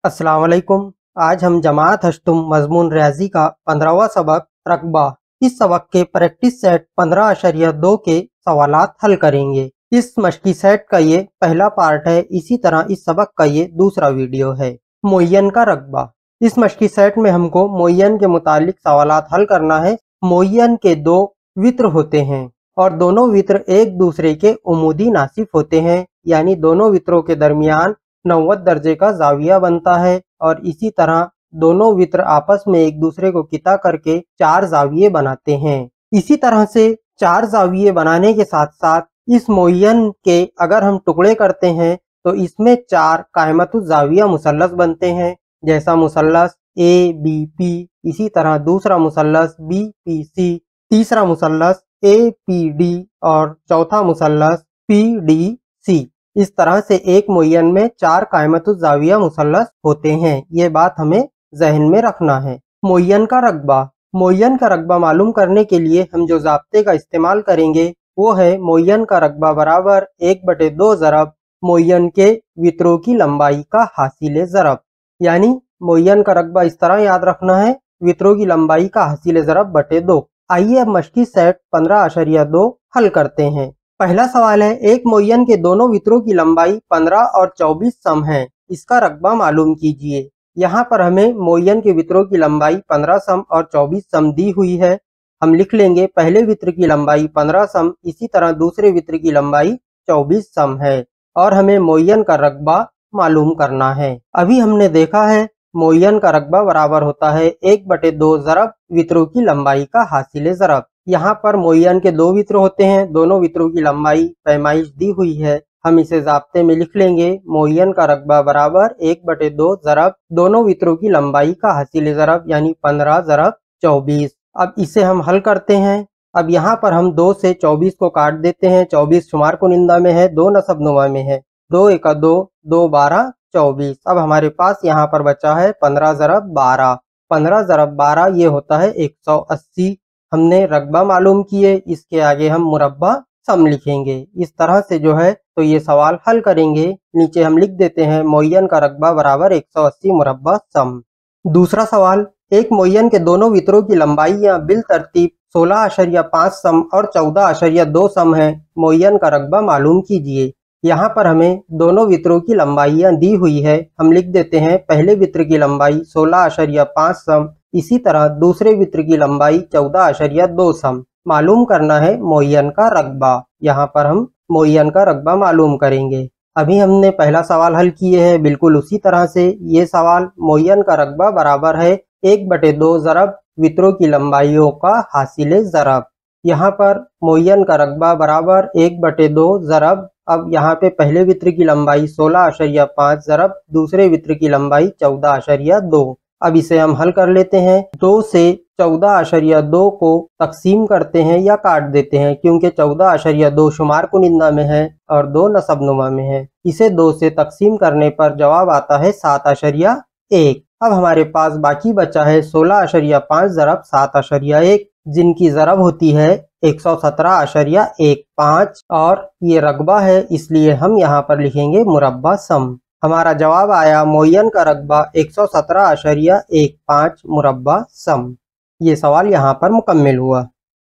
अस्सलाम वालेकुम। आज हम जमात हश्तुम मजमून रियाजी का 15वां सबक रकबा। इस सबक के प्रैक्टिस सेट 15.2 के सवालात हल करेंगे। इस मशकी सेट का ये पहला पार्ट है। इसी तरह इस सबक का ये दूसरा वीडियो है। मुअय्यन का रकबा। इस मशकी सेट में हमको मुअय्यन के मुतालिक सवालात हल करना है। मुअय्यन के दो वित्र होते हैं और दोनों वित्र एक दूसरे के उमूदी नासिफ होते हैं, यानी दोनों वित्रों के दरमियान 90 दर्जे का जाविया बनता है और इसी तरह दोनों वित्र आपस में एक दूसरे को किता करके 4 जाविये बनाते हैं। इसी तरह से 4 जाविये बनाने के साथ साथ इस मुअय्यन के अगर हम टुकड़े करते हैं तो इसमें 4 कायमतुज जाविया मुसल्लस बनते हैं, जैसा मुसल्लस ABP, इसी तरह दूसरा मुसल्लस BPC, तीसरा मुसल्लस APD और चौथा मुसल्लस PDC। इस तरह से एक मुअय्यन में 4 कायमतुज जाविया मुसल्लस होते हैं। ये बात हमें जहन में रखना है। मुअय्यन का रकबा। मुअय्यन का रकबा मालूम करने के लिए हम जो ज़ाब्ते का इस्तेमाल करेंगे वो है मुअय्यन का रकबा बराबर 1/2 ज़रब मुअय्यन के वित्रों की लंबाई का हासिल ज़रब। यानी मुअय्यन का रकबा इस तरह याद रखना है, वित्रों की लंबाई का हासिल ज़रब बटे 2। आइए अब मशकी सेट 15.2 हल करते हैं। पहला सवाल है, एक मुअय्यन के दोनों वित्रों की लंबाई 15 और 24 सम है, इसका रकबा मालूम कीजिए। यहाँ पर हमें मुअय्यन के वित्रों की लंबाई 15 सम और 24 सम दी हुई है। हम लिख लेंगे पहले वित्र की लंबाई 15 सम, इसी तरह दूसरे वित्र की लंबाई 24 सम है और हमें मुअय्यन का रकबा मालूम करना है। अभी हमने देखा है मुअय्यन का रकबा बराबर होता है 1/2 ज़रब वित्रों की लंबाई का हासिल ज़रब। यहाँ पर मुअय्यन के दो वित्र होते हैं, दोनों वित्रों की लंबाई पैमाइश दी हुई है। हम इसे ज़ाब्ते में लिख लेंगे मुअय्यन का रकबा बराबर 1/2 ज़रब दोनों वित्रों की लंबाई का हासिल ज़रब, यानी 15 ज़रब 24। अब इसे हम हल करते हैं। अब यहाँ पर हम 2 से 24 को काट देते हैं। 24 शुमार कुनिंदा में है, 2 नसबनुमा में है। 2 एका 2, 2 12 24। अब हमारे पास यहाँ पर बचा है 15 ज़रब 12। 15 ज़रब 12 ये होता है 180। हमने रकबा मालूम किए, इसके आगे हम मुरब्बा सम लिखेंगे। इस तरह से जो है तो ये सवाल हल करेंगे। नीचे हम लिख देते हैं मुअय्यन का रकबा बराबर 180 मुरब्बा सम। दूसरा सवाल, एक मुअय्यन के दोनों वित्रों की लंबाइयाँ बिल तरतीब 16.5 सम और 14.2 सम है। मुअय्यन का रकबा मालूम कीजिए। यहाँ पर हमें दोनों वित्रों की लंबाइयाँ दी हुई है। हम लिख देते हैं पहले वित्र की लंबाई 16.5 सम, इसी तरह दूसरे वित्र की लंबाई 14.2 सम। मालूम करना है मुअय्यन का रकबा। यहाँ पर हम मुअय्यन का रकबा मालूम करेंगे। अभी हमने पहला सवाल हल किए हैं, बिल्कुल उसी तरह से ये सवाल मुअय्यन का रकबा बराबर है 1/2 ज़रब वित्रों की लंबाइयों का हासिल ज़रब। यहाँ पर मुअय्यन का रकबा बराबर 1/2 ज़रब, अब यहाँ पे पहले वित्र की लंबाई 16.5 ज़रब दूसरे वित्र की लंबाई 14.2। अब इसे हम हल कर लेते हैं। 2 से 14.2 को तकसीम करते हैं या काट देते हैं, क्योंकि 14.2 शुमार कुनिंदा में है और 2 नसबनुमा में है। इसे 2 से तकसीम करने पर जवाब आता है 7.1। अब हमारे पास बाकी बचा है 16.5 ज़रब 7.1, जिनकी ज़रब होती है 117.15 और ये रकबा है, इसलिए हम यहाँ पर लिखेंगे मुरब्बा सम। हमारा जवाब आया मुअय्यन का रकबा 117.15 मुरब्बा सम। ये सवाल यहाँ पर मुकम्मिल हुआ।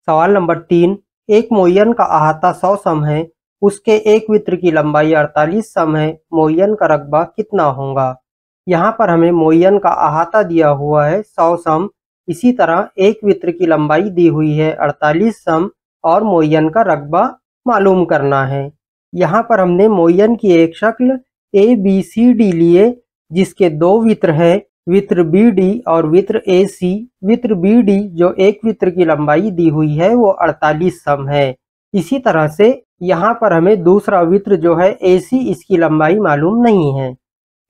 सवाल नंबर 3, एक मुअय्यन का अहाता 100 सम है, उसके एक वित्र की लंबाई 48 सम है। मुअय्यन का रकबा कितना होगा? यहाँ पर हमें मुअय्यन का अहाता दिया हुआ है 100 सम, इसी तरह एक वित्र की लंबाई दी हुई है 48 सम और मुअय्यन का रकबा मालूम करना है। यहाँ पर हमने मुअय्यन की एक शक्ल ABCD लिए, जिसके दो वित्र हैं, वित्र BD और वित्र AC। वित्र BD जो एक वित्र की लंबाई दी हुई है वो 48 सम है। इसी तरह से यहाँ पर हमें दूसरा वित्र जो है AC, इसकी लंबाई मालूम नहीं है,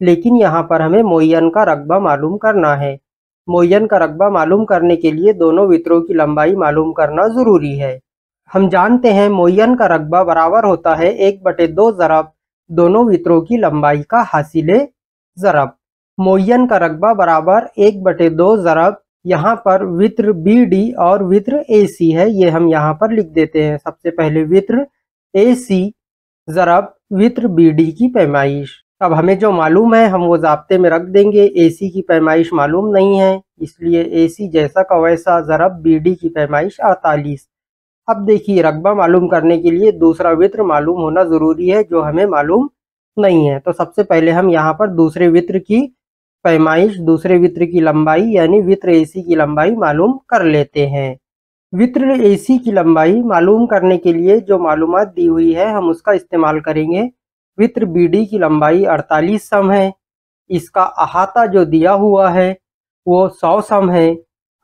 लेकिन यहाँ पर हमें मुअय्यन का रकबा मालूम करना है। मुअय्यन का रकबा मालूम करने के लिए दोनों वित्रों की लंबाई मालूम करना ज़रूरी है। हम जानते हैं मुअय्यन का रकबा बराबर होता है 1/2 ज़रब दोनों वित्रों की लंबाई का हासिल ज़रब। मुअय्यन का रकबा बराबर 1/2 ज़रब, यहाँ पर वित्र BD और वित्र AC है, ये हम यहाँ पर लिख देते हैं। सबसे पहले वित्र AC ज़रब वित्र BD की पैमाइश। अब हमें जो मालूम है हम वो ज़ाब्ते में रख देंगे। AC की पैमाइश मालूम नहीं है, इसलिए AC जैसा का वैसा ज़रब BD की पैमाइश 48। अब देखिए, रकबा मालूम करने के लिए दूसरा वित्र मालूम होना ज़रूरी है, जो हमें मालूम नहीं है। तो सबसे पहले हम यहाँ पर दूसरे वित्र की पैमाइश, दूसरे वित्र की लंबाई यानी वित्र AC की लंबाई मालूम कर लेते हैं। वित्र AC की लंबाई मालूम करने के लिए जो मालूमात दी हुई है हम उसका इस्तेमाल करेंगे। वित्र BD की लंबाई 48 सम है। इसका अहाता जो दिया हुआ है वो 100 सम है।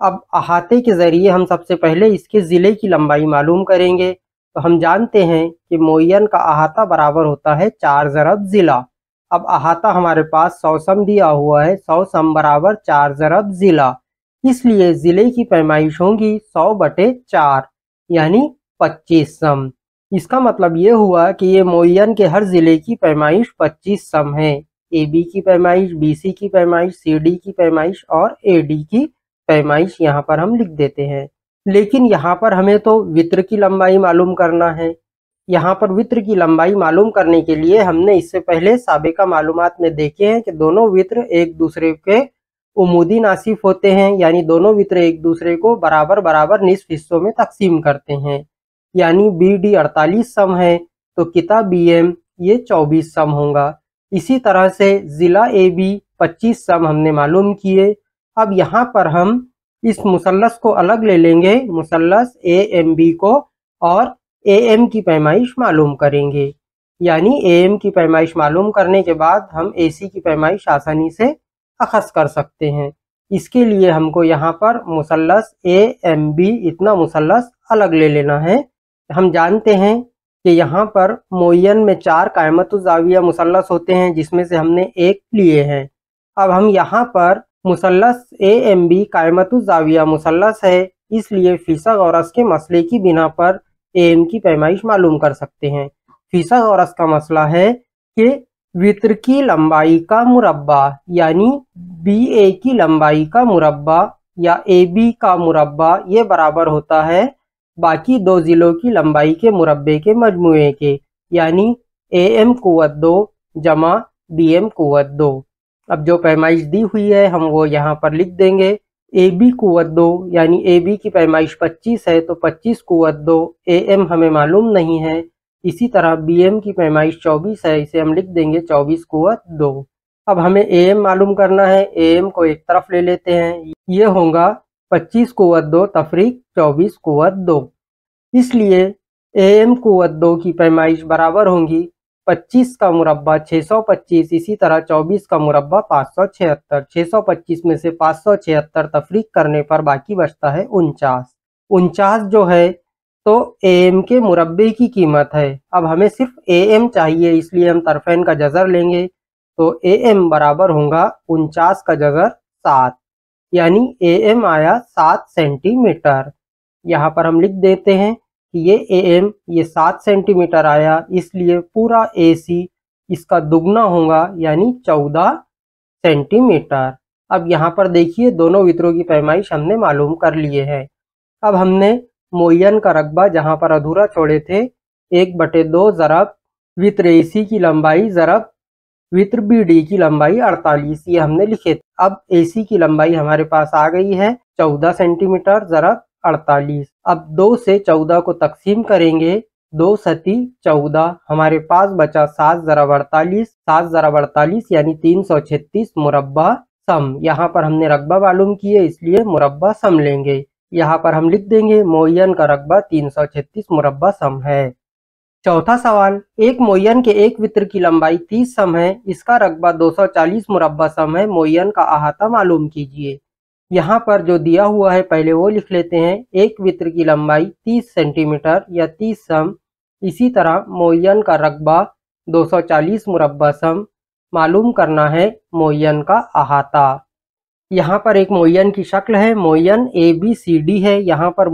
अब अहाते के ज़रिए हम सबसे पहले इसके ज़िले की लंबाई मालूम करेंगे। तो हम जानते हैं कि मुअय्यन का अहाता बराबर होता है 4 ज़रब ज़िला। अब अहाता हमारे पास 100 सम दिया हुआ है, 100 सम बराबर 4 ज़रब ज़िला, इसलिए ज़िले की पैमाइश होंगी 100/4 यानी 25 सम। इसका मतलब ये हुआ कि ये मुअय्यन के हर ज़िले की पैमाइश 25 सम है। AB की पैमाइश, BC की पैमाइश, CD की पैमाइश और AD की पैमाइश यहाँ पर हम लिख देते हैं। लेकिन यहाँ पर हमें तो वित्र की लंबाई मालूम करना है। यहाँ पर वित्र की लंबाई मालूम करने के लिए हमने इससे पहले साबिका मालूमात में देखे हैं कि दोनों वित्र एक दूसरे के उमूदी नासिफ होते हैं, यानी दोनों वित्र एक दूसरे को बराबर बराबर निस्फ हिस्सों में तकसीम करते हैं। यानी BD 48 सम है तो किता BM ये 24 सम होगा। इसी तरह से ज़िला AB 25 सम हमने मालूम किए। अब यहाँ पर हम इस मुसल्लस को अलग ले लेंगे, मुसल्लस AMB को, और AM की पैमाइश मालूम करेंगे। यानी AM की पैमाइश मालूम करने के बाद हम AC की पैमाइश आसानी से अखज़ कर सकते हैं। इसके लिए हमको यहाँ पर मुसल्लस AMB इतना मुसल्लस अलग ले लेना है। हम जानते हैं कि यहाँ पर मुअय्यन में 4 क़ाइमतुज़्ज़ाविया मुसल्लस होते हैं, जिसमें से हमने एक लिए हैं। अब हम यहाँ पर मुसल्लस AMB क़ाइमतुज़्ज़ाविया मुसल्लस है, इसलिए फ़ीसागोरस के मसले की बिना पर AM की पैमाइश मालूम कर सकते हैं। फ़ीसागोरस का मसला है कि वित्र की लंबाई का मुरब्बा यानी BA की लंबाई का मुरब्बा या AB का मुरब्बा ये बराबर होता है बाकी दो ज़िलों की लंबाई के मुरब्बे के मजमूए के, यानी AM कुव्वत 2 जमा BM कुव्वत 2। अब जो पैमाइश दी हुई है हम वो यहाँ पर लिख देंगे। AB कुव्वत 2 यानी AB की पैमाइश 25 है तो 25 कुव्वत 2, AM हमें मालूम नहीं है। इसी तरह BM की पैमाइश 24 है, इसे हम लिख देंगे 24 कुव्वत 2। अब हमें AM मालूम करना है, AM को एक तरफ ले लेते हैं, ये होगा 25 कुव्वत 2 तफरीक 24 कुव्वत 2। इसलिए AM कुव्वत 2 की पैमाइश बराबर होंगी 25 का मुरब्बा 625, इसी तरह 24 का मुरब्बा 576। 625 में से 576 तफरीक करने पर बाकी बचता है 49। 49 जो है तो AM के मुरब्बे की कीमत है। अब हमें सिर्फ AM चाहिए, इसलिए हम तरफैन का जज़र लेंगे। तो AM बराबर होगा 49 का जज़र 7, यानी AM आया 7 सेंटीमीटर। यहाँ पर हम लिख देते हैं कि ये AM ये 7 सेंटीमीटर आया, इसलिए पूरा AC इसका दुगना होगा यानी 14 सेंटीमीटर। अब यहाँ पर देखिए दोनों वित्रों की पैमाइश हमने मालूम कर लिए हैं। अब हमने मुअय्यन का रकबा जहाँ पर अधूरा छोड़े थे 1/2 ज़रब वित्र AC की लंबाई ज़रब वित्र BD की लंबाई 48 ये हमने लिखे थे। अब AC की लंबाई हमारे पास आ गई है 14 सेंटीमीटर ज़रब 48। अब 2 से 14 को तकसीम करेंगे, 2 सती 14, हमारे पास बचा 7 ज़रब 48। 7 ज़रब 48 यानी 336 मुरब्बा सम। यहाँ पर हमने रकबा मालूम किए इसलिए मुरब्बा सम लेंगे। यहाँ पर हम लिख देंगे मुअय्यन का रकबा 336 मुरब्बा सम है। चौथा सवाल, एक मुअय्यन के एक वित्र की लंबाई 30 सम है, इसका रकबा 240 मुरब्बा सम है, मुअय्यन का अहाता मालूम कीजिए। यहाँ पर जो दिया हुआ है पहले वो लिख लेते हैं। एक वित्र की लंबाई 30 सेंटीमीटर या 30 सम, इसी तरह मुअय्यन का रकबा 240 मुरब्बा सम, मालूम करना है मुअय्यन का अहाता। यहाँ पर एक मुअय्यन की शक्ल है, मुअय्यन ABCD है। यहाँ पर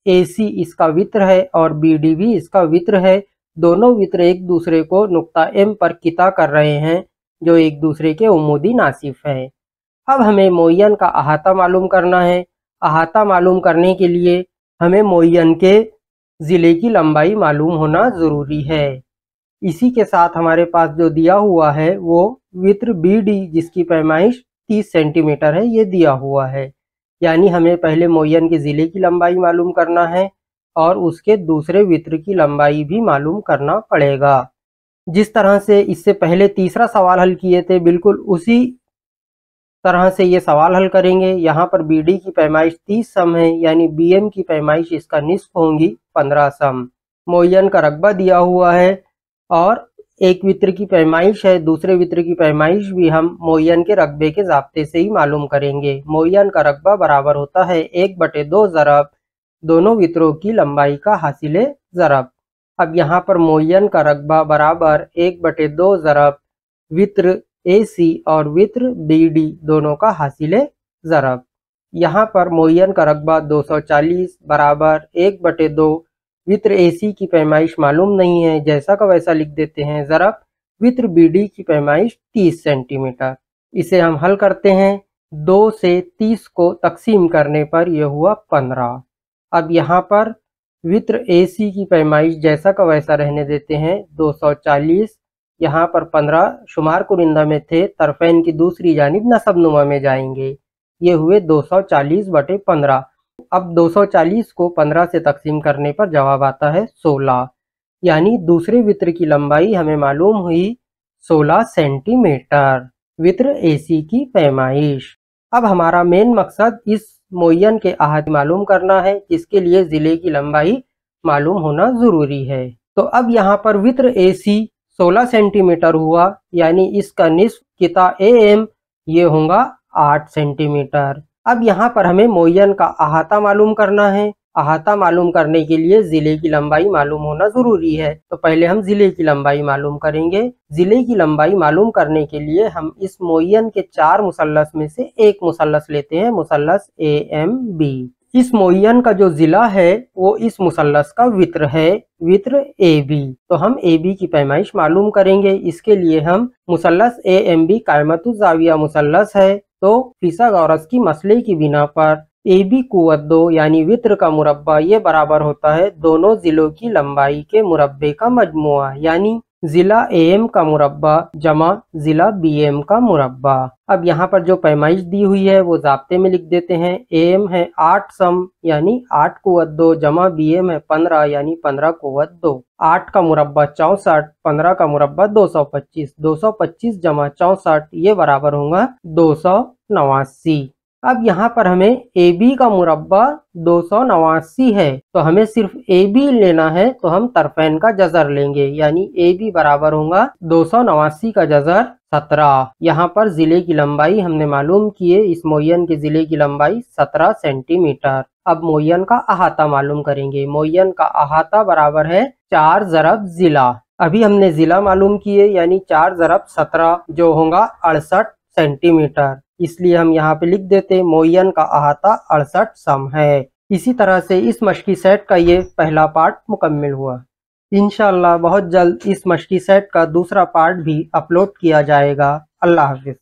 AC इसका वित्र है और BD भी इसका वित्र है। दोनों वित्र एक दूसरे को नुक्ता M पर किता कर रहे हैं जो एक दूसरे के उमूदी नासिफ है। अब हमें मुअय्यन का अहाता मालूम करना है। अहाता मालूम करने के लिए हमें मुअय्यन के ज़िले की लंबाई मालूम होना ज़रूरी है। इसी के साथ हमारे पास जो दिया हुआ है वो वित्र BD जिसकी पैमाइश 30 सेंटीमीटर है, ये दिया हुआ है। यानी हमें पहले मोयन के ज़िले की लंबाई मालूम करना है और उसके दूसरे वित्र की लंबाई भी मालूम करना पड़ेगा। जिस तरह से इससे पहले तीसरा सवाल हल किए थे, बिल्कुल उसी तरह से ये सवाल हल करेंगे। यहाँ पर BD की पैमाइश 30 सम है, यानी BM की पैमाइश इसका निस्फ होंगी 15 सम। मोयन का रकबा दिया हुआ है और एक वित्र की पैमाइश है, दूसरे वित्र की पैमाइश भी हम मोयन के रकबे के ज़ाब्ते से ही मालूम करेंगे। मोयन का रकबा बराबर होता है 1/2 ज़रब दोनों वित्रों की लंबाई का हासिले ज़रब। अब यहाँ पर मोयन का रकबा बराबर 1/2 ज़रब वित्र AC और वित्र BD दोनों का हासिले ज़रब। यहाँ पर मोयन का रकबा 240 बराबर 1/2 वित्र AC की पैमाइश मालूम नहीं है, जैसा का वैसा लिख देते हैं, ज़रब वित्र BD की पैमाइश 30 सेंटीमीटर। इसे हम हल करते हैं। 2 से 30 को तकसीम करने पर यह हुआ 15। अब यहाँ पर वित्र AC की पैमाइश जैसा का वैसा रहने देते हैं, 240। यहाँ पर 15 शुमार कुरिंदा में थे, तरफैन की दूसरी जानिब नसबनुमा में जाएंगे, ये हुए 240/15। अब 240 को 15 से तकसीम करने पर जवाब आता है 16, यानी दूसरे वित्र की लंबाई हमें मालूम हुई 16 सेंटीमीटर वित्र AC की पैमाइश। अब हमारा मेन मकसद इस मोयन के अहाते मालूम करना है, जिसके लिए ज़िले की लंबाई मालूम होना ज़रूरी है। तो अब यहाँ पर वित्र AC 16 सेंटीमीटर हुआ, यानी इसका निस्फ किता AM ये होगा 8 सेंटीमीटर। अब यहाँ पर हमें मोयन का अहाता मालूम करना है। अहाता मालूम करने के लिए ज़िले की लंबाई मालूम होना ज़रूरी है। तो पहले हम ज़िले की लंबाई मालूम करेंगे। ज़िले की लंबाई मालूम करने के लिए हम इस मोयन के 4 मुसल्लस में से एक मुसल्लस लेते हैं, मुसल्लस AMB। इस मोयन का जो ज़िला है वो इस मुसल्लस का वित्र है, वित्र AB। तो हम AB की पैमाइश मालूम करेंगे। इसके लिए हम मुसल्लस AMB कायमतुज़ ज़ाविया मुसल्लस है, तो फिसागोरस की मसले की बिना पर AB कुव्वत 2 यानी वित्र का मुरब्बा ये बराबर होता है दोनों ज़िलों की लंबाई के मुरब्बे का मजमुआ, यानी ज़िला AM का मुरब्बा जमा ज़िला BM का मुरब्बा। अब यहाँ पर जो पैमाइश दी हुई है वो ज़ाब्ते में लिख देते हैं। AM है 8 सम यानी 8 कुव्वत 2 जमा BM है 15 यानी 15 कुव्वत 2। 8 का मुरब्बा 64, 15 का मुरब्बा 225, 225 जमा 64 ये बराबर होगा 289। अब यहाँ पर हमें AB का मुरब्बा 289 है, तो हमें सिर्फ AB लेना है, तो हम तरफैन का जज़र लेंगे, यानी AB बराबर होगा 289 का जज़र 17। यहाँ पर ज़िले की लंबाई हमने मालूम किए, इस मोयन के ज़िले की लंबाई 17 सेंटीमीटर। अब मोयन का अहाता मालूम करेंगे। मोयन का अहाता बराबर है 4 ज़रब ज़िला। अभी हमने ज़िला मालूम किए, यानी 4 ज़रब 17 जो होगा 68 सेंटीमीटर। इसलिए हम यहाँ पे लिख देते मोयन का अहाता 68 सम है। इसी तरह से इस मशकी सेट का ये पहला पार्ट मुकम्मिल हुआ। इंशाअल्लाह बहुत जल्द इस मशकी सेट का दूसरा पार्ट भी अपलोड किया जाएगा। अल्लाह हाफिज़।